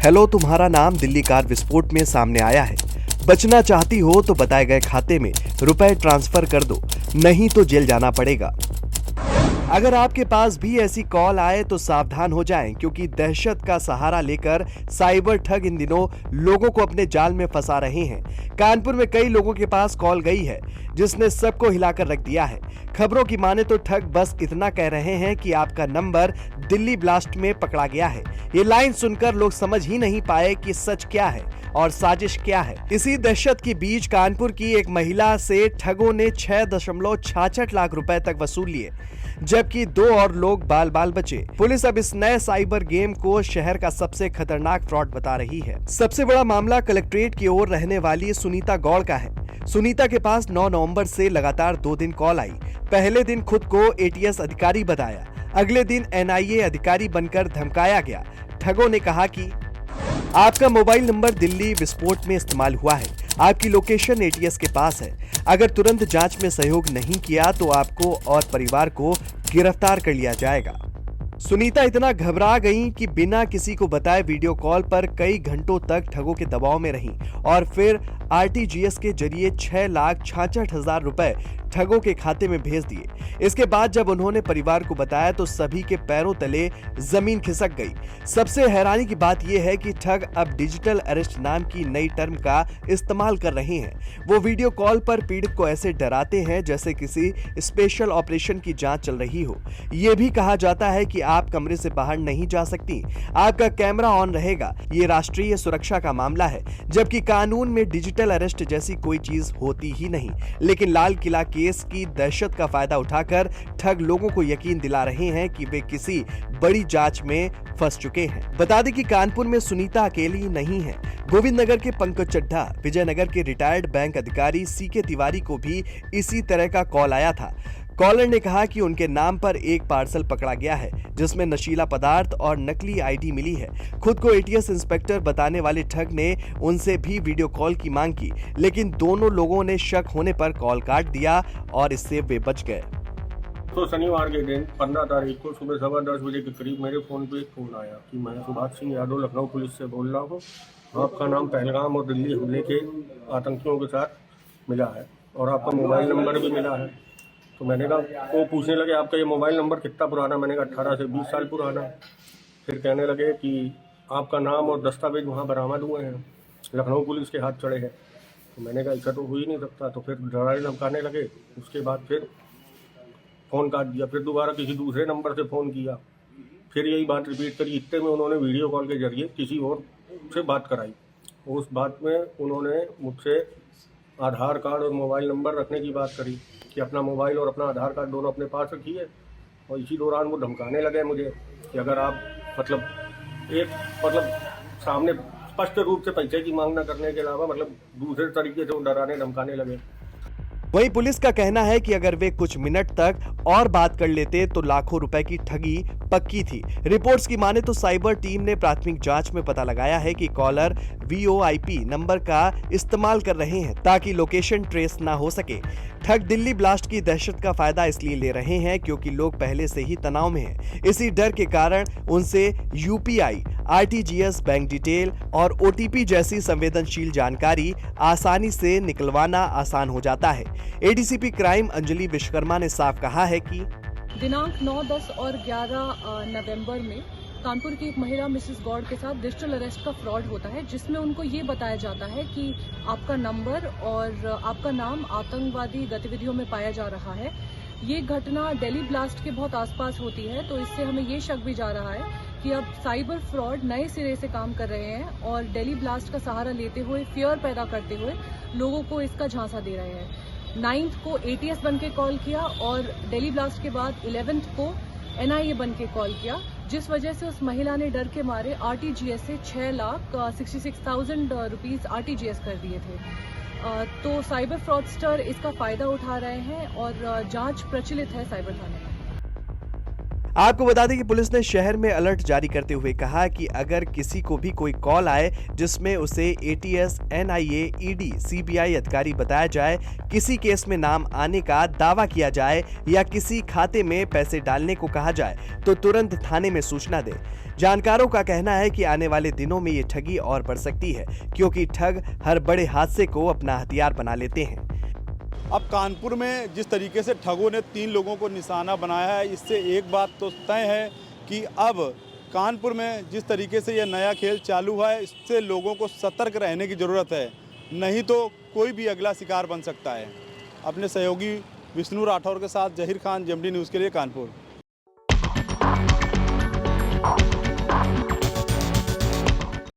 Hello, तुम्हारा नाम Delhi car विस्फोट में सामने आया है। बचना चाहती हो तो बताए गए खाते में रुपए ट्रांसफर कर दो, नहीं तो जेल जाना पड़ेगा। अगर आपके पास भी ऐसी कॉल आए तो सावधान हो जाएं, क्योंकि दहशत का सहारा लेकर साइबर ठग इन दिनों लोगों को अपने जाल में फंसा रहे हैं। कानपुर में कई लोगों के पास कॉल गई है, जिसने सबको हिलाकर रख दिया है। खबरों की माने तो ठग बस इतना कह रहे हैं कि आपका नंबर दिल्ली ब्लास्ट में पकड़ा गया है। ये लाइन सुनकर लोग समझ ही नहीं पाए कि सच क्या है और साजिश क्या है। इसी दहशत के बीच कानपुर की एक महिला से ठगों ने 6.66 लाख रुपए तक वसूल लिए, जबकि 2 और लोग बाल बाल बचे। पुलिस अब इस नए साइबर गेम को शहर का सबसे खतरनाक फ्रॉड बता रही है। सबसे बड़ा मामला कलेक्ट्रेट की ओर रहने वाली सुनीता गौड़ का है। सुनीता के पास 9 नवंबर से लगातार 2 दिन कॉल आई। पहले दिन खुद को एटीएस अधिकारी बताया, अगले दिन एनआईए अधिकारी बनकर धमकाया गया। ठगों ने कहा कि आपका मोबाइल नंबर दिल्ली विस्फोट में इस्तेमाल हुआ है, आपकी लोकेशन एटीएस के पास है, अगर तुरंत जांच में सहयोग नहीं किया तो आपको और परिवार को गिरफ्तार कर लिया जाएगा। सुनीता इतना घबरा गईं कि बिना किसी को बताए वीडियो कॉल पर कई घंटों तक ठगों के दबाव में रहीं और फिर आरटीजीएस के जरिए 6,66,000 रुपए ठगों के खाते में भेज दिए। इसके बाद जब उन्होंने परिवार को बताया तो सभी के पैरों तले जमीन खिसक गई। सबसे हैरानी की बात यह है कि ठग अब डिजिटल अरेस्ट नाम की नई टर्म का इस्तेमाल कर रहे हैं। वो वीडियो कॉल पर पीड़ित को ऐसे डराते हैं जैसे किसी स्पेशल ऑपरेशन की जांच चल रही हो। ये भी कहा जाता है कि आप कमरे से बाहर नहीं जा सकती, आपका कैमरा ऑन रहेगा। ये राष्ट्रीय सुरक्षा का मामला है, जबकि कानून में डिजिटल अरेस्ट जैसी कोई चीज होती ही नहीं। लेकिन लाल किला केस की दहशत का फायदा उठाकर ठग लोगों को यकीन दिला रहे हैं कि वे किसी बड़ी जांच में फंस चुके हैं। बता दें कि कानपुर में सुनीता अकेली नहीं है। गोविंद नगर के पंकज चड्ढा, विजयनगर के रिटायर्ड बैंक अधिकारी सीके तिवारी को भी इसी तरह का कॉल आया था। कॉलर ने कहा कि उनके नाम पर एक पार्सल पकड़ा गया है, जिसमें नशीला पदार्थ और नकली आईडी मिली है। खुद को एटीएस इंस्पेक्टर बताने वाले ठग ने उनसे भी वीडियो कॉल की मांग की, लेकिन दोनों लोगों ने शक होने पर कॉल काट दिया और इससे वे बच गए। तो शनिवार के दिन 15 तारीख को सुबह 10:15 बजे के करीब मेरे फ़ोन पे एक फ़ोन आया कि मैं सुभाष सिंह यादव लखनऊ पुलिस से बोल रहा हूँ। आपका नाम पहलगाम और दिल्ली हमले के आतंकियों के साथ मिला है और आपका मोबाइल नंबर भी मिला है। तो मैंने कहा, वो पूछने लगे आपका ये मोबाइल नंबर कितना पुराना। मैंने कहा 18 से 20 साल पुराना। फिर कहने लगे कि आपका नाम और दस्तावेज वहाँ बरामद हुए हैं, लखनऊ पुलिस के हाथ चढ़े हैं। तो मैंने कहा ऐसा तो हो ही नहीं सकता। तो फिर डराने धमकाने लगे। उसके बाद फिर फ़ोन काट दिया। फिर दोबारा किसी दूसरे नंबर से फ़ोन किया, फिर यही बात रिपीट करी। इतने में उन्होंने वीडियो कॉल के जरिए किसी और से बात कराई। उस बात में उन्होंने मुझसे आधार कार्ड और मोबाइल नंबर रखने की बात करी कि अपना मोबाइल और अपना आधार कार्ड दोनों अपने पास रखिए। और इसी दौरान वो धमकाने लगे मुझे कि अगर आप सामने स्पष्ट रूप से पैसे की मांग न करने के अलावा दूसरे तरीके से वो डराने धमकाने लगे। वहीं पुलिस का कहना है कि अगर वे कुछ मिनट तक और बात कर लेते तो लाखों रुपए की ठगी पक्की थी। रिपोर्ट्स की माने तो साइबर टीम ने प्राथमिक जांच में पता लगाया है कि कॉलर VoIP नंबर का इस्तेमाल कर रहे हैं ताकि लोकेशन ट्रेस ना हो सके। ठग दिल्ली ब्लास्ट की दहशत का फायदा इसलिए ले रहे हैं क्योंकि लोग पहले से ही तनाव में हैं। इसी डर के कारण उनसे UPI, RTGS, बैंक डिटेल और OTP जैसी संवेदनशील जानकारी आसानी से निकलवाना आसान हो जाता है। ADCP क्राइम अंजलि विश्वकर्मा ने साफ कहा है कि दिनांक 9, 10 और 11 नवंबर में कानपुर की एक महिला मिसेस गौड़ के साथ डिजिटल अरेस्ट का फ्रॉड होता है, जिसमें उनको ये बताया जाता है कि आपका नंबर और आपका नाम आतंकवादी गतिविधियों में पाया जा रहा है। ये घटना दिल्ली ब्लास्ट के बहुत आसपास होती है, तो इससे हमें ये शक भी जा रहा है कि अब साइबर फ्रॉड नए सिरे से काम कर रहे हैं और दिल्ली ब्लास्ट का सहारा लेते हुए, फियर पैदा करते हुए लोगों को इसका झांसा दे रहे हैं। 9th को ATS बन के कॉल किया और दिल्ली ब्लास्ट के बाद 11th को NIA बन के कॉल किया, जिस वजह से उस महिला ने डर के मारे RTGS से 6,66,000 रुपीज़ RTGS कर दिए थे। तो साइबर फ्रॉडस्टर इसका फायदा उठा रहे हैं और जांच प्रचलित है साइबर थाने में। आपको बता दें कि पुलिस ने शहर में अलर्ट जारी करते हुए कहा कि अगर किसी को भी कोई कॉल आए जिसमें उसे एटीएस, एनआईए, ईडी, सीबीआई अधिकारी बताया जाए, किसी केस में नाम आने का दावा किया जाए या किसी खाते में पैसे डालने को कहा जाए तो तुरंत थाने में सूचना दें। जानकारों का कहना है कि आने वाले दिनों में ये ठगी और बढ़ सकती है क्योंकि ठग हर बड़े हादसे को अपना हथियार बना लेते हैं। अब कानपुर में जिस तरीके से ठगों ने 3 लोगों को निशाना बनाया है, इससे एक बात तो तय है कि अब कानपुर में जिस तरीके से यह नया खेल चालू है, इससे लोगों को सतर्क रहने की ज़रूरत है, नहीं तो कोई भी अगला शिकार बन सकता है। अपने सहयोगी विष्णु राठौर के साथ जहीर खान, जेएमडी न्यूज़ के लिए कानपुर।